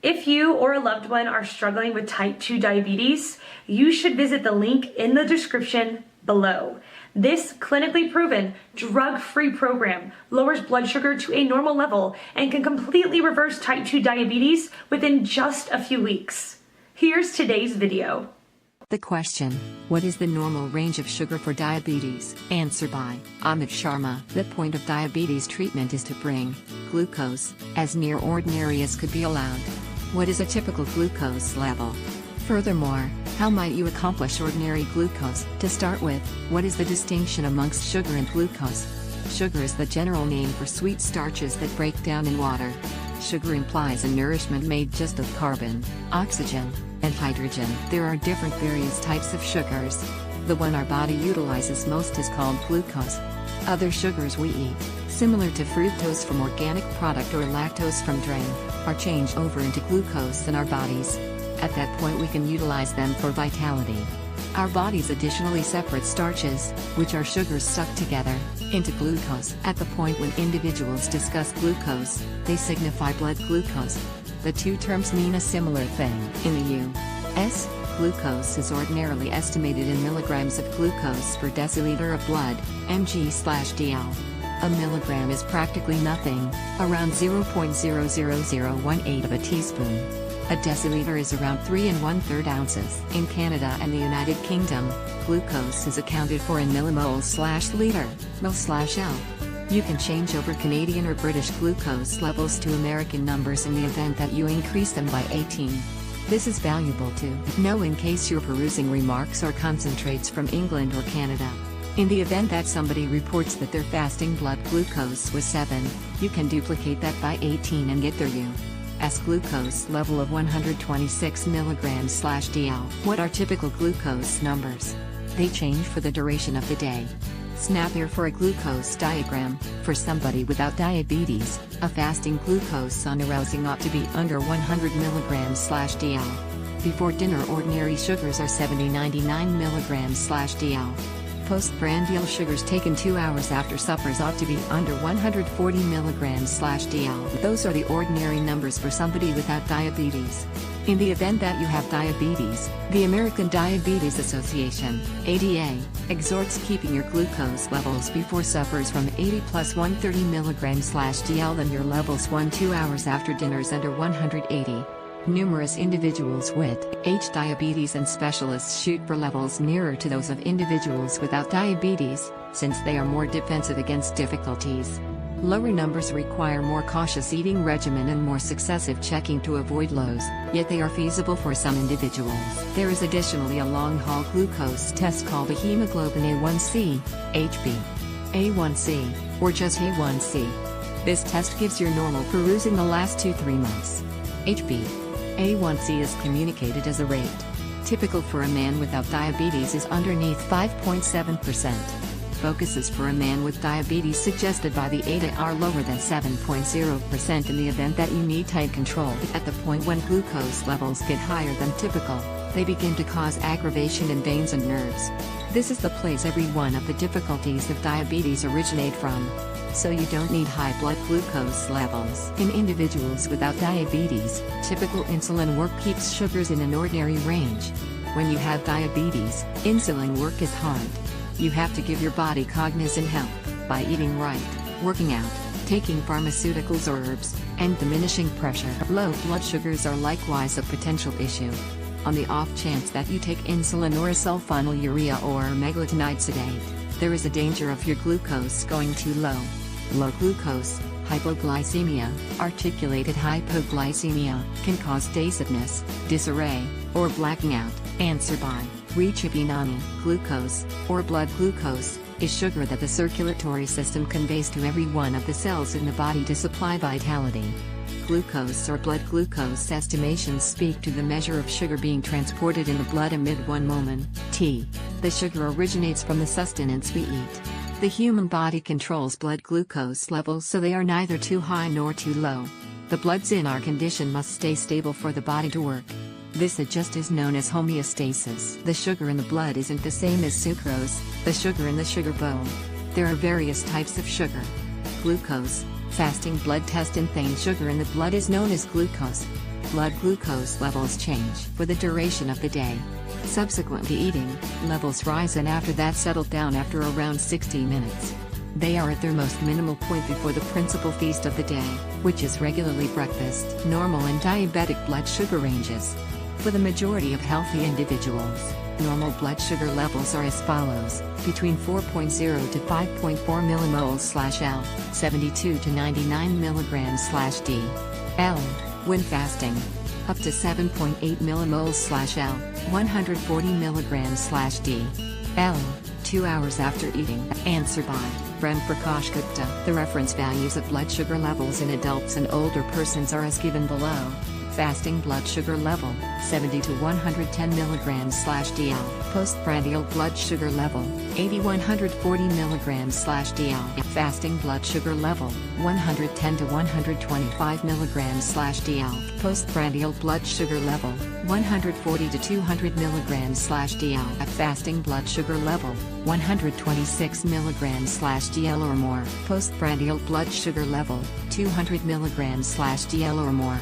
If you or a loved one are struggling with type 2 diabetes, you should visit the link in the description below. This clinically proven, drug-free program lowers blood sugar to a normal level and can completely reverse type 2 diabetes within just a few weeks. Here's today's video. The question, what is the normal range of sugar for diabetes? Answer by Amit Sharma. The point of diabetes treatment is to bring glucose as near ordinary as could be allowed. What is a typical glucose level? Furthermore, how might you accomplish ordinary glucose? To start with, what is the distinction amongst sugar and glucose? Sugar is the general name for sweet starches that break down in water. Sugar implies a nourishment made just of carbon, oxygen, and hydrogen. There are different various types of sugars. The one our body utilizes most is called glucose. Other sugars we eat, similar to fructose from organic product or lactose from grain, are changed over into glucose in our bodies. At that point we can utilize them for vitality. Our bodies additionally separate starches, which are sugars stuck together, into glucose. At the point when individuals discuss glucose, they signify blood glucose. The two terms mean a similar thing. In the U.S., glucose is ordinarily estimated in milligrams of glucose per deciliter of blood, mg/dl. A milligram is practically nothing, around 0.00018 of a teaspoon. A deciliter is around 3 1/3 ounces. In Canada and the United Kingdom, glucose is accounted for in millimoles/liter, mil/L. You can change over Canadian or British glucose levels to American numbers in the event that you increase them by 18. This is valuable to know in case you're perusing remarks or concentrates from England or Canada. In the event that somebody reports that their fasting blood glucose was 7, you can duplicate that by 18 and get their U.S. glucose level of 126 mg/dl. What are typical glucose numbers? They change for the duration of the day. Snap here for a glucose diagram. For somebody without diabetes, a fasting glucose on arousing ought to be under 100 mg/dl. Before dinner ordinary sugars are 70-99 mg/dl. Postprandial sugars taken 2 hours after suppers ought to be under 140 mg/dl. Those are the ordinary numbers for somebody without diabetes. In the event that you have diabetes, the American Diabetes Association, ADA, exhorts keeping your glucose levels before suppers from 80 + 130 mg/dl and your levels 1-2 hours after dinners under 180. Numerous individuals with diabetes and specialists shoot for levels nearer to those of individuals without diabetes, since they are more defensive against difficulties. Lower numbers require more cautious eating regimen and more successive checking to avoid lows, yet they are feasible for some individuals. There is additionally a long-haul glucose test called a hemoglobin A1c, HbA1c, or just A1c. This test gives your normal perusing the last 2-3 months. HbA1c is communicated as a rate. Typical for a man without diabetes is underneath 5.7%. Focuses for a man with diabetes suggested by the ADA are lower than 7.0% in the event that you need tight control. At the point when glucose levels get higher than typical, they begin to cause aggravation in veins and nerves. This is the place every one of the difficulties of diabetes originate from. So you don't need high blood glucose levels. In individuals without diabetes, typical insulin work keeps sugars in an ordinary range. When you have diabetes, insulin work is hard. You have to give your body cognizant help by eating right, working out, taking pharmaceuticals or herbs, and diminishing pressure. Low blood sugars are likewise a potential issue. On the off chance that you take insulin or a sulfonylurea or meglutide sedate, there is a danger of your glucose going too low. Low glucose, hypoglycemia, articulated hypoglycemia, can cause dazedness, disarray, or blacking out. Answer by Ricciabinani. Glucose, or blood glucose, is sugar that the circulatory system conveys to every one of the cells in the body to supply vitality. Glucose or blood glucose estimations speak to the measure of sugar being transported in the blood amid one moment. The sugar originates from the sustenance we eat. The human body controls blood glucose levels so they are neither too high nor too low. The bloods in our condition must stay stable for the body to work. This adjust is known as homeostasis. The sugar in the blood isn't the same as sucrose, the sugar in the sugar bowl. There are various types of sugar. Glucose, fasting blood test and thane sugar in the blood is known as glucose. blood glucose levels change for the duration of the day. Subsequent to eating, levels rise and after that settle down after around 60 minutes. They are at their most minimal point before the principal feast of the day, which is regularly breakfast. Normal and diabetic blood sugar ranges. For the majority of healthy individuals, normal blood sugar levels are as follows: between 4.0 to 5.4 millimoles/L, 72 to 99 milligrams/D. L, when fasting. Up to 7.8 millimoles/L, 140 milligrams/D. L, 2 hours after eating. Answer by Prem Prakash Gupta. The reference values of blood sugar levels in adults and older persons are as given below. Fasting blood sugar level, 70 to 110 milligrams/DL. Postprandial blood sugar level, 80-140 milligrams/DL. Fasting blood sugar level, 110 to 125 milligrams/DL. Postprandial blood sugar level, 140 to 200 milligrams/DL. Fasting blood sugar level, 126 milligrams/DL or more. Postprandial blood sugar level, 200 milligrams/DL or more.